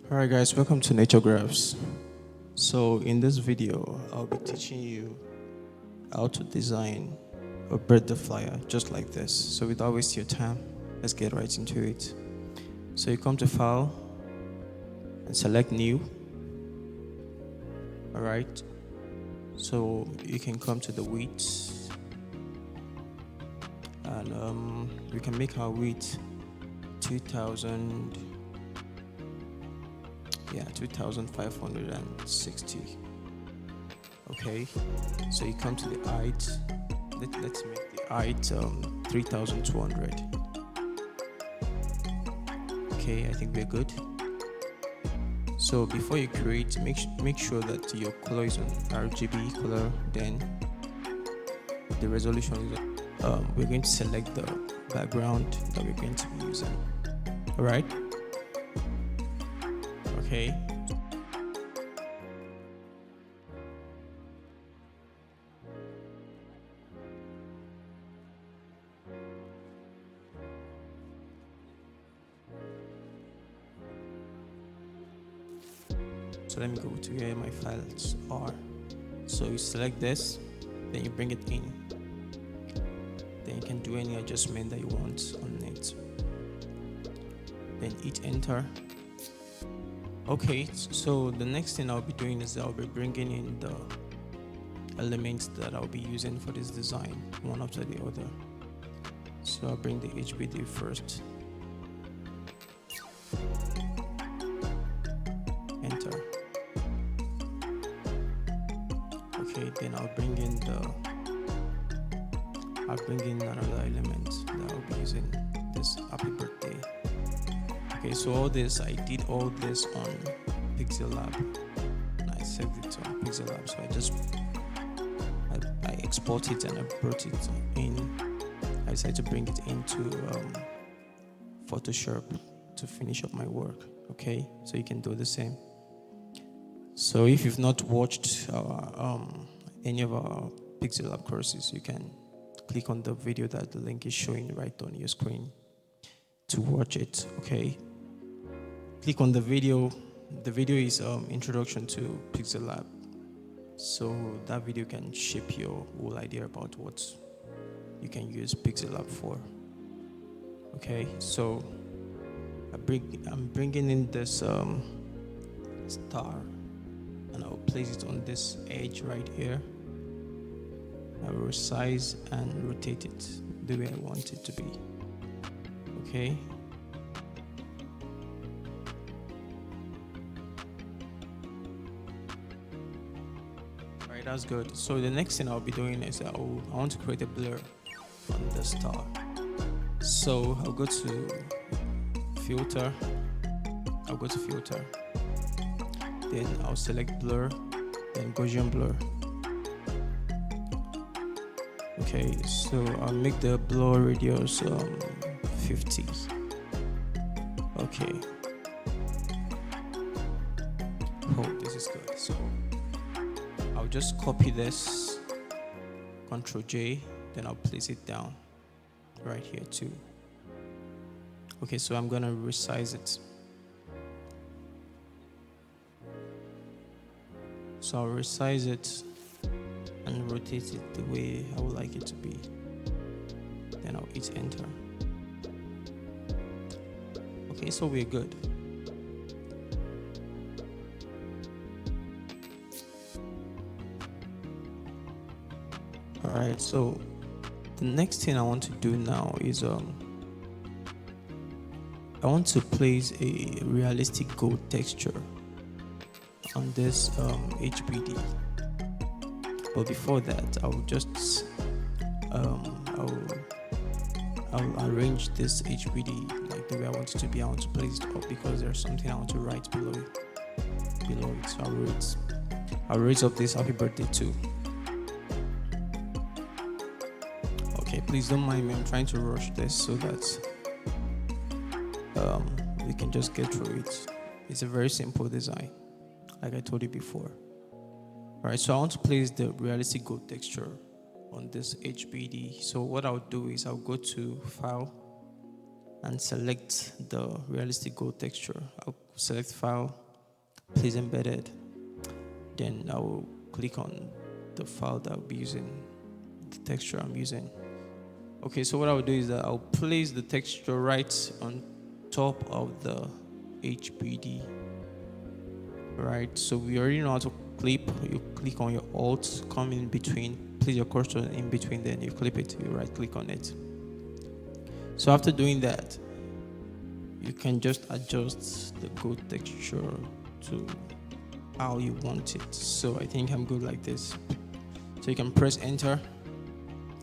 Alright guys, welcome to Nature Graphs. So in this video, I'll be teaching you how to design a birthday flyer just like this. So without wasting your time, let's get right into it. So you come to File and select New. Alright, so you can come to the width and we can make our width 2000. Yeah, 2560. Okay, so you come to the height. Let's make the height 3200. Okay, I think we're good. So before you create, make sure that your color is on RGB color. Then the resolution is we're going to select the background that we're going to be using. All right. Okay. So let me go to where my files are. So you select this, then you bring it in. Then you can do any adjustment that you want on it. Then hit enter. Okay, so the next thing I'll be doing is I'll be bringing in the elements that I'll be using for this design, one after the other. So I'll bring the HBD first. Enter. Okay, then I'll bring in another element that I'll be using, this happy birthday. Okay, so I did all this on Pixel Lab, and I saved it on Pixel Lab. So I export it and I brought it in. I decided to bring it into Photoshop to finish up my work. Okay, so you can do the same. So if you've not watched any of our Pixel Lab courses, you can click on the video that the link is showing right on your screen to watch it. Okay. Click on the video. The video is introduction to Pixel Lab. So that video can shape your whole idea about what you can use Pixel Lab for. Okay, so I'm bringing in this star, and I'll place it on this edge right here. I will resize and rotate it the way I want it to be. Okay. Alright, that's good. So the next thing I'll be doing is I want to create a blur on the star. So I'll go to filter. Then I'll select blur, then Gaussian blur. Okay, so I'll make the blur radius 50. Okay. Oh, this is good. So I'll just copy this, Ctrl J, then I'll place it down right here too. Okay, so I'm gonna resize it. So I'll resize it and rotate it the way I would like it to be. Then I'll hit enter. Okay, so we're good. Alright, so the next thing I want to do now is I want to place a realistic gold texture on this HBD. But before that, I'll arrange this HBD like the way I want it to be. I want to place it up because there's something I want to write below it. So I'll raise up this happy birthday too. Okay, please don't mind me. I'm trying to rush this so that we can just get through it. It's a very simple design, like I told you before. Alright, so I want to place the realistic gold texture on this HBD. So what I'll do is I'll go to File, and select the realistic gold texture. I'll select file, place embedded. Then I will click on the file that I'll be using, the texture I'm using. Okay, so what I'll do is that I'll place the texture right on top of the HBD. Right, so we already know how to clip. You click on your alt, come in between, place your cursor in between, then you clip it, you right click on it. So after doing that, you can just adjust the gold texture to how you want it. So I think I'm good like this. So you can press enter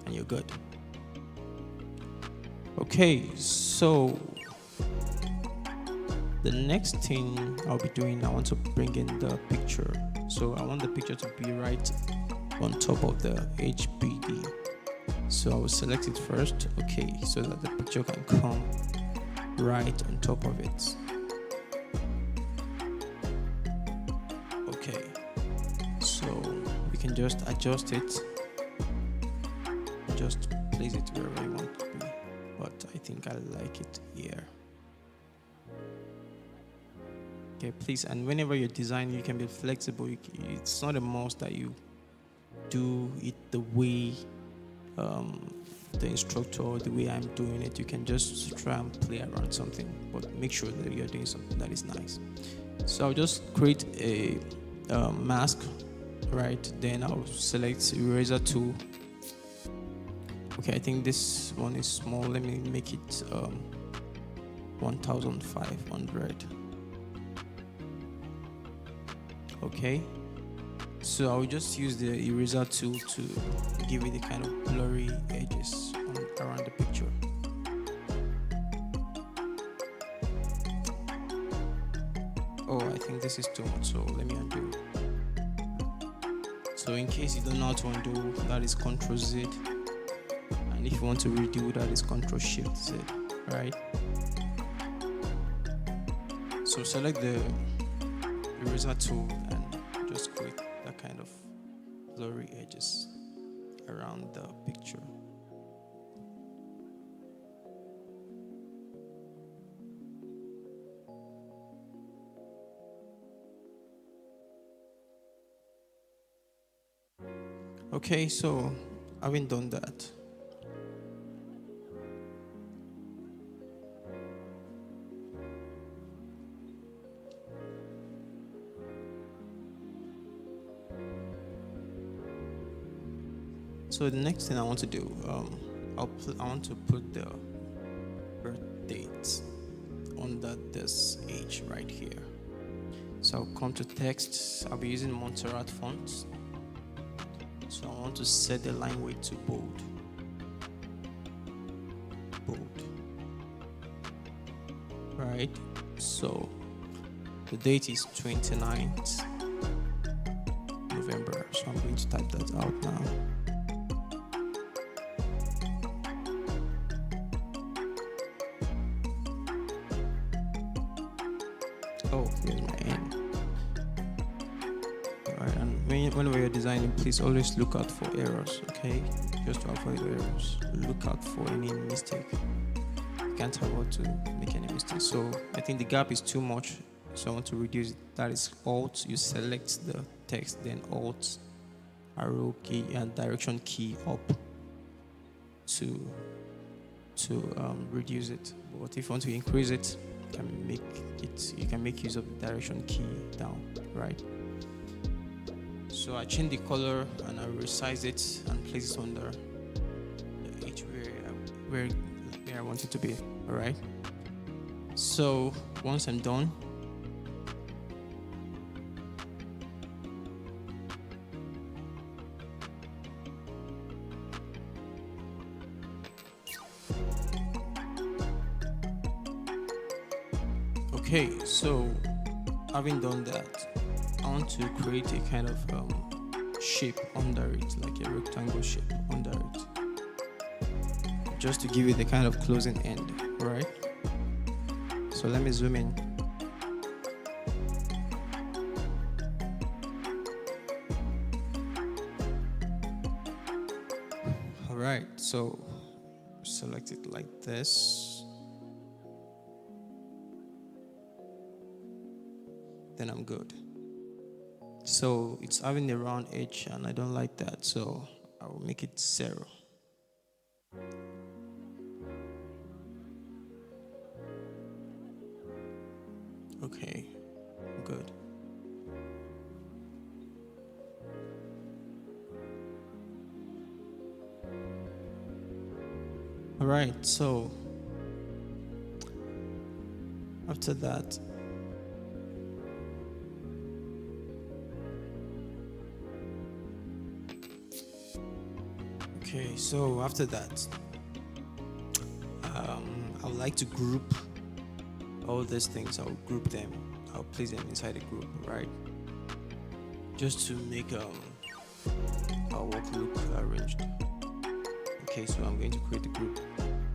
and you're good. Okay, so the next thing I'll be doing, I want to bring in the picture. So I want the picture to be right on top of the HBD. So I will select it first, okay, so that the picture can come right on top of it. Okay, so we can just adjust it, just place it wherever you want it to be, but I think I like it here. Okay, please, and whenever you're designing, you can be flexible. It's not a must that you do it the way the instructor, the way I'm doing it. You can just try and play around something, but make sure that you're doing something that is nice. So I'll just create a mask, right? Then I'll select eraser tool. Okay, I think this one is small. Let me make it 1500. Okay, so I'll just use the eraser tool to give it the kind of blurry edges around the picture. Oh, I think this is too much, so let me undo. So in case you don't know how to undo, that is Ctrl Z, and if you want to redo, that is Ctrl Shift Z, right? So select the eraser tool and just create that kind of blurry edges around the picture. Okay, so having done that, so the next thing I want to do, I want to put the birth date under this H right here. So I'll come to text. I'll be using Montserrat fonts. So I want to set the line weight to bold. Right. So the date is 29th November. So I'm going to type that out now. Oh, here's my N. Alright, and whenever you're designing, please always look out for errors, okay? Just to avoid errors. Look out for any mistake. You can't afford to make any mistakes. So I think the gap is too much, so I want to reduce it. That is Alt. You select the text, then Alt, arrow key, and direction key up to reduce it. But if you want to increase it, you can make use of the direction key down, right? So I change the color and I resize it and place it under the H where I want it to be. All right. So once I'm done, okay, so having done that, I want to create a kind of shape under it, like a rectangle shape under it, just to give it the kind of closing end, right? So let me zoom in. All right, so select it like this. then I'm good. So it's having a round edge and I don't like that, so I will make it 0. Okay, good. All right, so after that, I would like to group all these things. I'll group them. I'll place them inside a group, right? Just to make our work look arranged. Okay, so I'm going to create a group.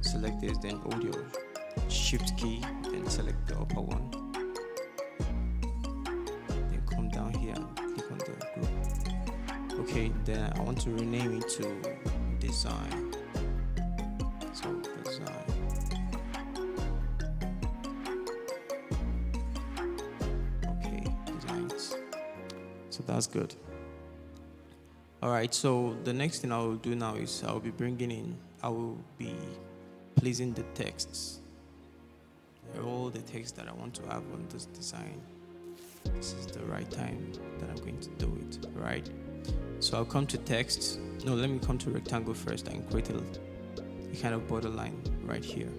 Select this, then hold your shift key, then select the upper one. Then come down here and click on the group. Okay, then I want to rename it to design. So design. Okay, designs. So that's good. All right, so the next thing I will do now is I will be placing the texts, all the text that I want to have on this design. This is the right time that I'm going to do it, right? So I'll come to text. No, let me come to rectangle first and create a kind of borderline right here.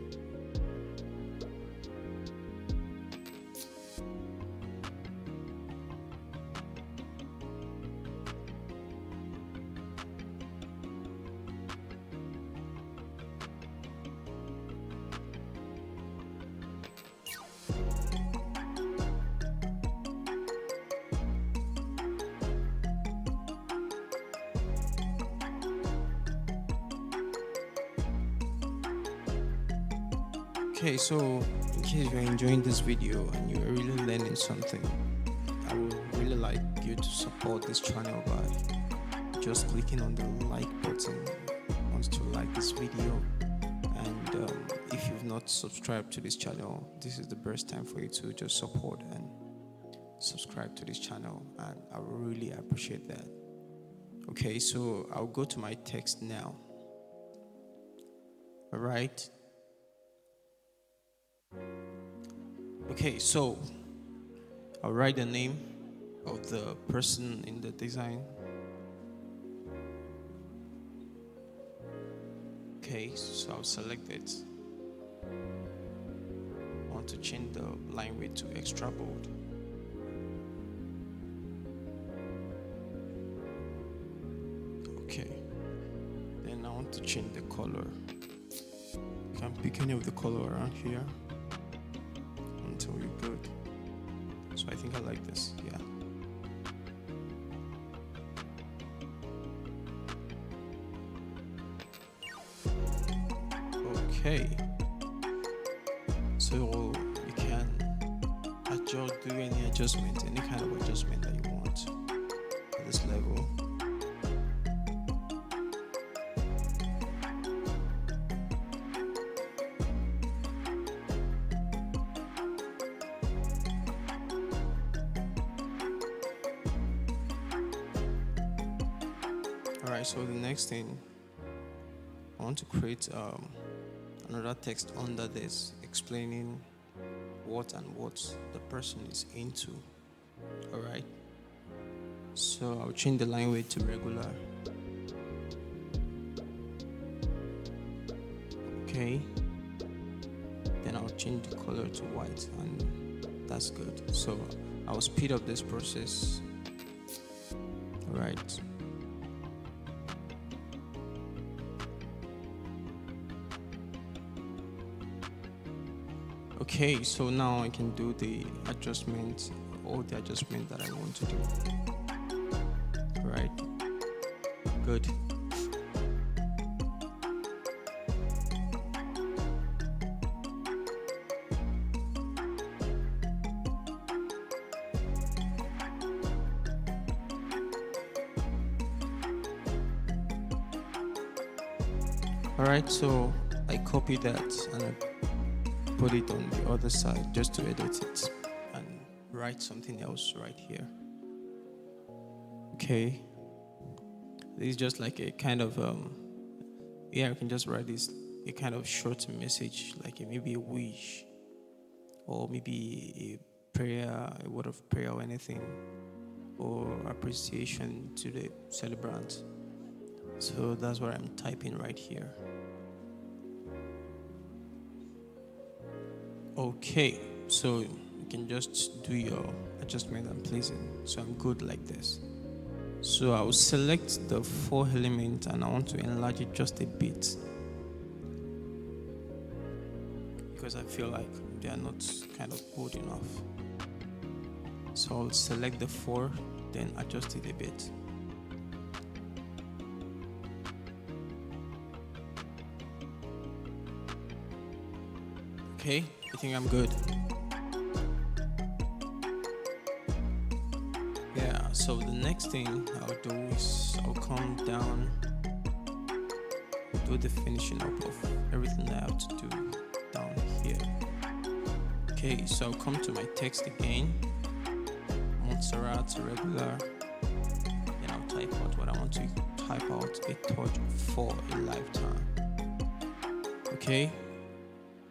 Okay, so in case you're enjoying this video and you're really learning something, I would really like you to support this channel by just clicking on the like button once you like this video. And if you've not subscribed to this channel, this is the best time for you to just support and subscribe to this channel, and I really appreciate that. Okay, so I'll go to my text now. All right. Okay, so I'll write the name of the person in the design. Okay, so I'll select it. I want to change the line weight to extra bold. Okay, then I want to change the color. You can pick any of the color around here until you're good. So I think I like this, yeah. Okay, so you can do any adjustment, any kind of adjustment that you want at this level. Alright, so the next thing, I want to create another text under this explaining what the person is into. Alright, so I'll change the line weight to regular. Okay, then I'll change the color to white, and that's good. So I'll speed up this process. Alright. Okay, so now I can do the adjustment, all the adjustment that I want to do. Right, good. All right, so I copy that and I put it on the other side just to edit it and write something else right here. Okay, this is just like a kind of I can just write this a kind of short message, like maybe a wish, or maybe a prayer, a word of prayer, or anything, or appreciation to the celebrant. So that's what I'm typing right here. Okay, so you can just do your adjustment and place it. So I'm good like this. So I'll select the 4 elements and I want to enlarge it just a bit, because I feel like they are not kind of good enough. So I'll select the 4, then adjust it a bit. Okay, I think I'm good. Yeah, so the next thing I'll do is I'll come down, do the finishing up of everything that I have to do down here. Okay, so I'll come to my text again, Montserrat regular, then I'll type out what I want to type out, a touch for a lifetime. Okay,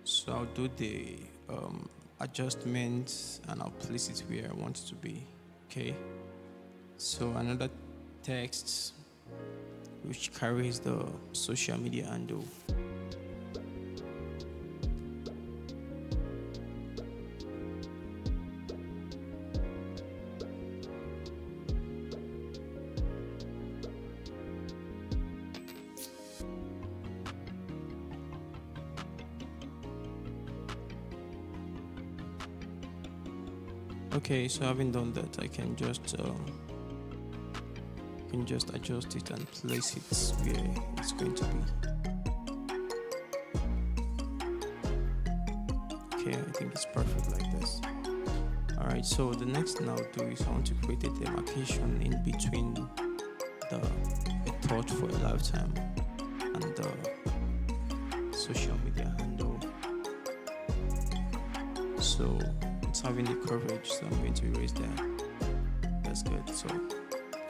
so I'll do the adjustments and I'll place it where I want it to be. Okay, so another text which carries the social media handle. Okay, so having done that, I can just adjust it and place it where it's going to be. Okay, I think it's perfect like this. Alright, so the next thing I'll do is I want to create a demarcation in between a thought for a lifetime and the social media handle. So it's having the coverage, so I'm going to erase that. That's good, so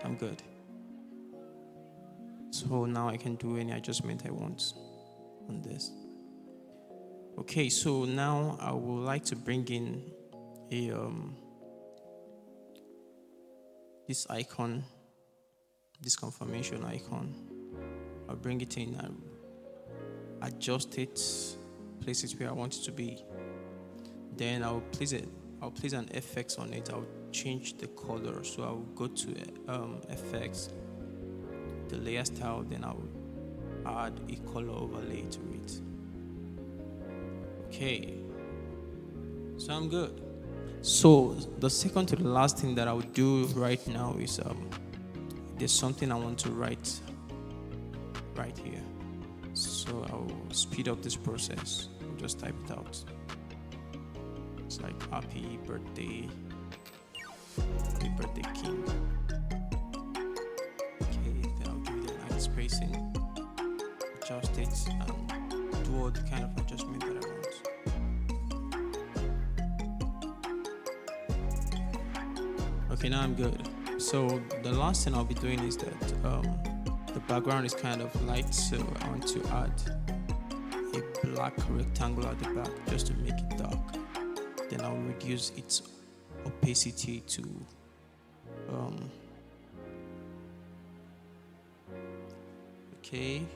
I'm good. So now I can do any adjustment I want on this. Okay, so now I would like to bring in a this icon, this confirmation icon. I'll bring it in and adjust it, place it where I want it to be. Then I'll place an FX on it. I'll change the color, so I'll go to FX, the layer style, then I'll add a color overlay to it. Okay, so I'm good. So the second to the last thing that I'll do right now is there's something I want to write right here. So I'll speed up this process. I'll just type it out. It's like happy birthday king. Okay, then I'll give it a nice spacing, adjust it, and do all the kind of adjustment that I want. Okay, now I'm good. So the last thing I'll be doing is that the background is kind of light, so I want to add a black rectangle at the back just to make it dark. Then I'll reduce its opacity to okay,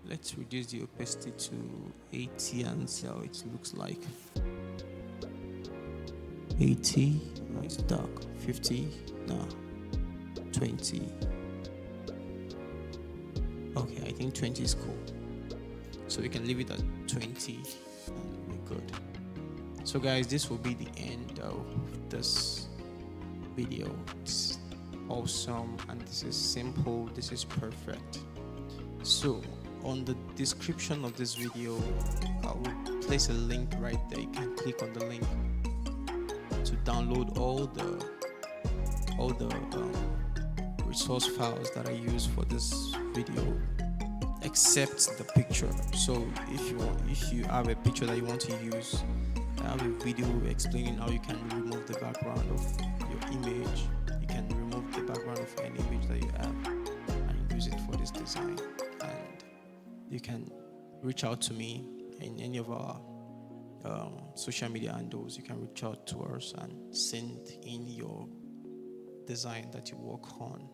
let's reduce the opacity to 80 and see how it looks like. 80, it's dark. 50, no, 20. Okay, I think 20 is cool, so we can leave it at 20 and we're good. So guys, this will be the end of this video. It's awesome and this is simple, this is perfect. So on the description of this video, I will place a link right there. You can click on the link to download all the resource files that I use for this video, except the picture. So if you have a picture that you want to use, I have a video explaining how you can remove the background of your image. You can remove the background of any image that you have and use it for this design. And you can reach out to me in any of our social media handles. You can reach out to us and send in your design that you work on,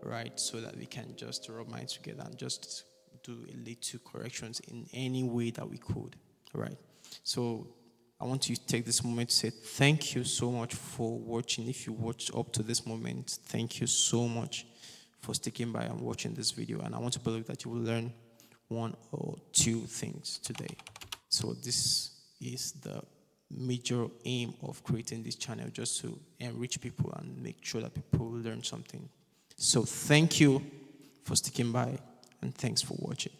right? So that we can just rub minds together and just do a little corrections in any way that we could, right? So I want you to take this moment to say thank you so much for watching. If you watched up to this moment, thank you so much for sticking by and watching this video. And I want to believe that you will learn one or two things today. So this is the major aim of creating this channel, just to enrich people and make sure that people learn something. So thank you for sticking by, and thanks for watching.